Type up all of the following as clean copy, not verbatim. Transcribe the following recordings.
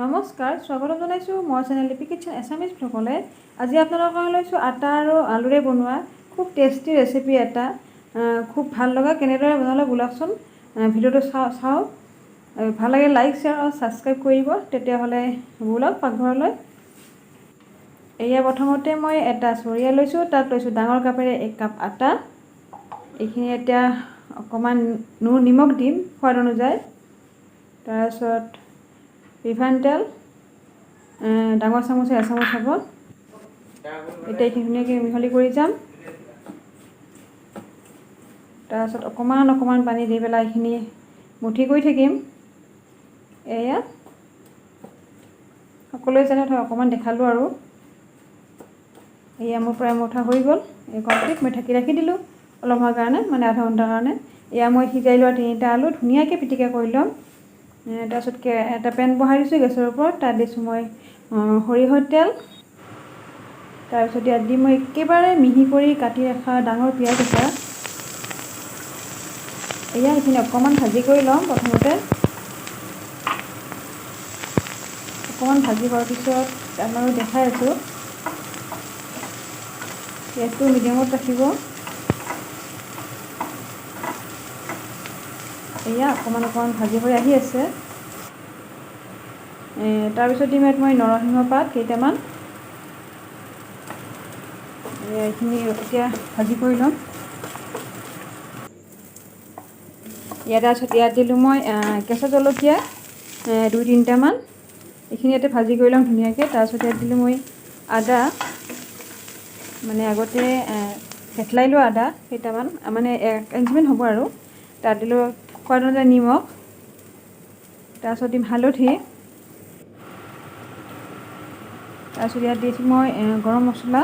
নমস্কাৰ, স্বাগতম জনাইছোঁ মই চেনেল লিপি কিটচেন এছামিজ ব্লগলৈ। আজি আপোনালোকৰ কাৰণে লৈছোঁ আটা আৰু আলুৰে বনোৱা খুব টেষ্টি ৰেচিপি এটা। খুব ভাল লগা কেনেদৰে বনালে বোলকচোন ভিডিঅ'টো চাওঁ। ভাল লাগে লাইক শ্বেয়াৰ আৰু ছাবস্ক্ৰাইব কৰিব। তেতিয়াহ'লে বোলক পাকঘৰলৈ। এয়া প্ৰথমতে মই এটা চৰিয়া লৈছোঁ, তাত লৈছোঁ ডাঙৰ কাপেৰে 1 কাপ আটা। এইখিনি এতিয়া অকণমান নিমখ দিম সোৱাদ অনুযায়ী। তাৰপিছত ৰিফাইন তেল ডাঙৰ চামুচে এচামুচ হ'ব। এতিয়া এইখিনি ধুনীয়াকৈ মিহলি কৰি যাম। তাৰপিছত অকণমান পানী দি পেলাই এইখিনি মুঠি কৰি থাকিম। এয়া সকলোৱে জানে অকণমান দেখালোঁ আৰু এয়া মোৰ প্ৰায় মুঠা হৈ গ'ল। এই কমপ্লিট মই ঢাকি ৰাখি দিলোঁ অলপ সময়ৰ কাৰণে, মানে আধা ঘণ্টাৰ কাৰণে। এয়া মই সিজাই লোৱা 3টা আলু ধুনীয়াকৈ পিটিকা কৰি ল'ম। তাৰপিছত এটা পেন বহাই দিছোঁ গেছৰ ওপৰত, তাত দিছোঁ মই সৰিয়হৰ তেল। তাৰপিছত ইয়াত দি মই একেবাৰে মিহি কৰি কাটি ৰখা ডাঙৰ পিঁয়াজ এটা। এয়া এইখিনি অকণমান ভাজি কৰি ল'ম। প্ৰথমতে অকণমান ভাজি হোৱাৰ পিছত আপোনালোকক দেখাই আছোঁ। গেছটো মিডিয়ামত ৰাখিব। এয়া অকণমান ভাজি হৈ আহি আছে। তাৰপিছত দিম ইয়াত মই নৰসিংহ পাত কেইটামান। এইখিনি এতিয়া ভাজি কৰি ল'ম। ইয়াত দিলোঁ মই কেঁচা জলকীয়া 2-3টামান। এইখিনি ইয়াতে ভাজি কৰি ল'ম ধুনীয়াকৈ। তাৰপিছত ইয়াত দিলোঁ মই আদা, মানে আগতে থেতলাই লোৱা আদা কেইটামান, মানে 1 ইঞ্চিমান হ'ব আৰু। তাত দিলোঁ সোৱাদ অনুযায়ী নিমখ। তাৰপিছত দিম হালধি। তাৰপিছত ইয়াত দিছোঁ মই গৰম মছলা,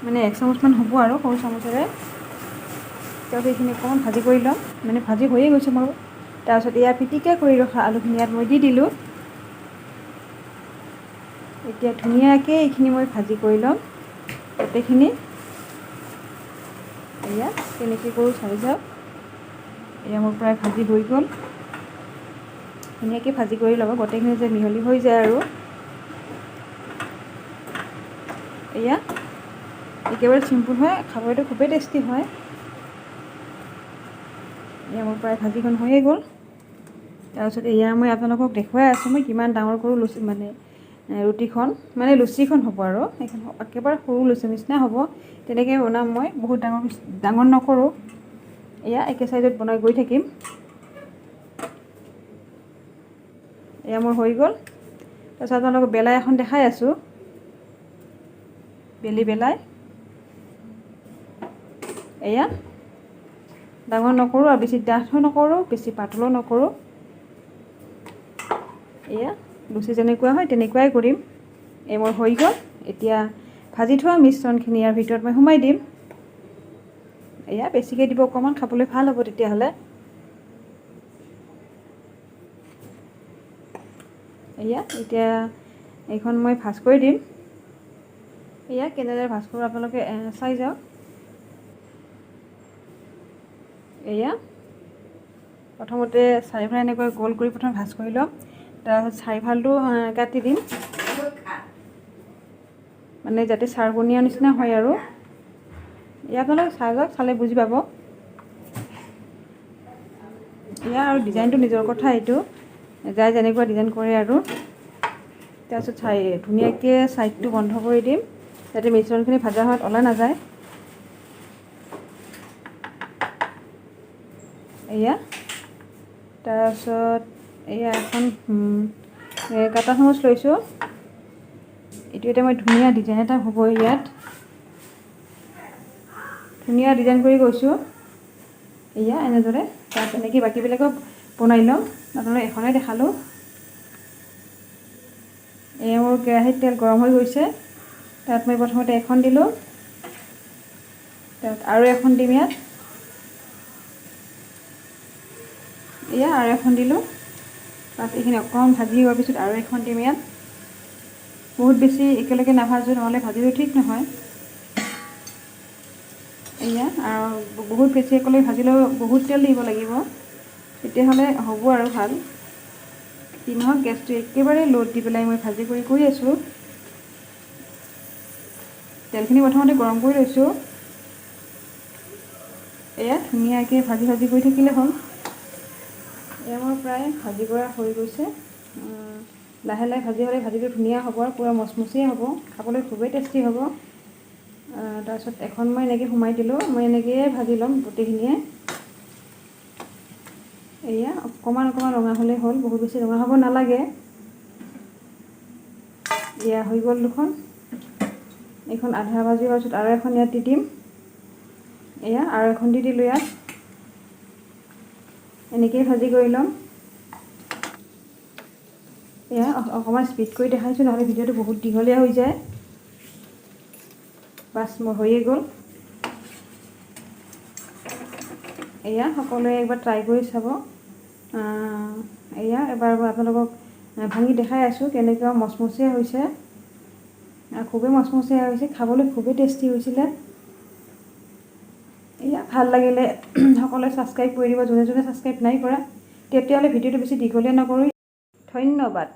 মানে 1 চামুচমান হ'ব আৰু সৰু চামুচেৰে। তাৰপিছত এইখিনি অকণমান ভাজি কৰি ল'ম, মানে ভাজি হৈয়ে গৈছে বাৰু। তাৰপিছত এয়া পিটিকা কৰি ৰখা আলুখিনি ইয়াত মই দি দিলোঁ। এতিয়া ধুনীয়াকৈ এইখিনি মই ভাজি কৰি ল'ম গোটেইখিনি। এয়া কেনেকৈ কৰোঁ চাই যাওক। এয়া মোৰ প্ৰায় ভাজি হৈ গ'ল। ধুনীয়াকৈ ভাজি কৰি ল'ব, গোটেইখিনি যে মিহলি হৈ যায় আৰু। এয়া একেবাৰে চিম্পুল হয়, খাবলৈতো খুবেই টেষ্টি হয়। এয়া মোৰ প্ৰায় ভাজিখন হৈয়ে গ'ল। তাৰপিছত এয়া মই আপোনালোকক দেখুৱাই আছোঁ মই কিমান ডাঙৰ কৰোঁ মানে ৰুটিখন, মানে লুচিখন হ'ব আৰু এইখন একেবাৰে সৰু লুচি নিচিনা হ'ব। তেনেকৈ বনাম মই, বহুত ডাঙৰ নকৰোঁ। এয়া একে চাইজত বনাই গৈ থাকিম। এয়া মোৰ হৈ গ'ল। তাৰপিছত আপোনালোকক বেলাই এখন দেখাই আছোঁ, বেলাই। এয়া ডাঙৰ নকৰোঁ আৰু বেছি ডাঠো নকৰোঁ, বেছি পাতলো নকৰোঁ। এয়া লুচি যেনেকুৱা হয় তেনেকুৱাই কৰিম। এই মোৰ হৈ গ'ল। এতিয়া ভাজি থোৱা মিশ্ৰণখিনি ইয়াৰ ভিতৰত মই সোমাই দিম। এয়া বেছিকৈ দিব অকণমান, খাবলৈ ভাল হ'ব তেতিয়াহ'লে। এয়া এতিয়া এইখন মই ভাজ কৰি দিম। এয়া কেনেদৰে ভাজ কৰোঁ আপোনালোকে চাই যাওক। এয়া প্ৰথমতে চাৰিফাল এনেকৈ গোল কৰি প্ৰথমে ভাজ কৰি ল'ম। তাৰপিছত চাৰিফালটো কাটি দিম, মানে যাতে চাৰবনীয়া নিচিনা হয় আৰু। এয়া আপোনালোকে চাই যাওক, চালে বুজি পাব। এয়া আৰু ডিজাইনটো নিজৰ কথা, এইটো যাই যেনেকুৱা ডিজাইন কৰে আৰু। তাৰপিছত ধুনীয়াকৈ ছাইডটো বন্ধ কৰি দিম, যাতে মিশ্ৰণখিনি ভাজা হোৱাত ওলাই নাযায়। এয়া তাৰপিছত এয়া এখন কাটা চামুচ লৈছোঁ। এইটো এতিয়া মই ধুনীয়া ডিজাইন এটা হ'ব ইয়াত, ধুনীয়া ডিজাইন কৰি গৈছোঁ। এয়া এনেদৰে। তাৰপিছত এনেকৈ বাকীবিলাকো বনাই ল'ম, আপোনালোকক এখনেই দেখালোঁ। এয়া মোৰ কেৰাহীত তেল গৰম হৈ গৈছে। তাত মই প্ৰথমতে এখন দিলোঁ, তাত আৰু এখন দিম ইয়াত। এয়া আৰু এখন দিলোঁ। তাৰপিছত এইখিনি অকণমান ভাজি হোৱাৰ পিছত আৰু এখন দিম ইয়াত। বহুত বেছি একেলগে নাভাজোঁ, নহ'লে ভাজিটো ঠিক নহয়। এয়া আৰু বহুত বেছি একেলগে ভাজিলেও বহুত তেল দিব লাগিব, তেতিয়াহ'লে হ'ব আৰু ভাল। যি নহওক গেছটো একেবাৰে ল'ত দি পেলাই মই ভাজি কৰি আছোঁ। তেলখিনি প্ৰথমতে গৰম কৰি লৈছোঁ। এয়া ধুনীয়াকৈ ভাজি কৰি থাকিলে হ'ল। এয়া মোৰ প্ৰায় ভাজি কৰা হৈ গৈছে। লাহে লাহে ভাজি হ'লে ভাজিটো ধুনীয়া হ'ব আৰু পূৰা মচমচীয়া হ'ব, খাবলৈ খুবেই টেষ্টি হ'ব। তাৰপিছত এখন মই এনেকৈ সোমাই দিলোঁ। মই এনেকৈয়ে ভাজি ল'ম গোটেইখিনিয়ে। এয়া অকণমান ৰঙা হ'লেই হ'ল, বহুত বেছি ৰঙা হ'ব নালাগে। এয়া হৈ গ'ল দুখন। এইখন আধা ভাজি হোৱাৰ পিছত আৰু এখন ইয়াত দি দিম। এয়া আৰু এখন দি দিলোঁ ইয়াত। এনেকৈয়ে ভাজি কৰি ল'ম। এয়া অকণমান স্পীড কৰি দেখাইছোঁ, নহ'লে ভিডিঅ'টো বহুত দীঘলীয়া হৈ যায়। বাছ মোৰ হৈয়ে গ'ল। এয়া সকলোৱে একবাৰ ট্ৰাই কৰি চাব। এয়া এবাৰ মই আপোনালোকক ভাঙি দেখাই আছোঁ কেনেকুৱা মচমচীয়া হৈছে। খুবেই মচমচীয়া হৈছে, খাবলৈ খুবেই টেষ্টি হৈছিলে। এয়া ভাল লাগিলে সকলোৱে ছাবস্ক্ৰাইব কৰি দিব, যোনে ছাবস্ক্ৰাইব নাই কৰা। তেতিয়াহ'লে ভিডিঅ'টো বেছি দীঘলীয়া নকৰোঁ। ধন্যবাদ।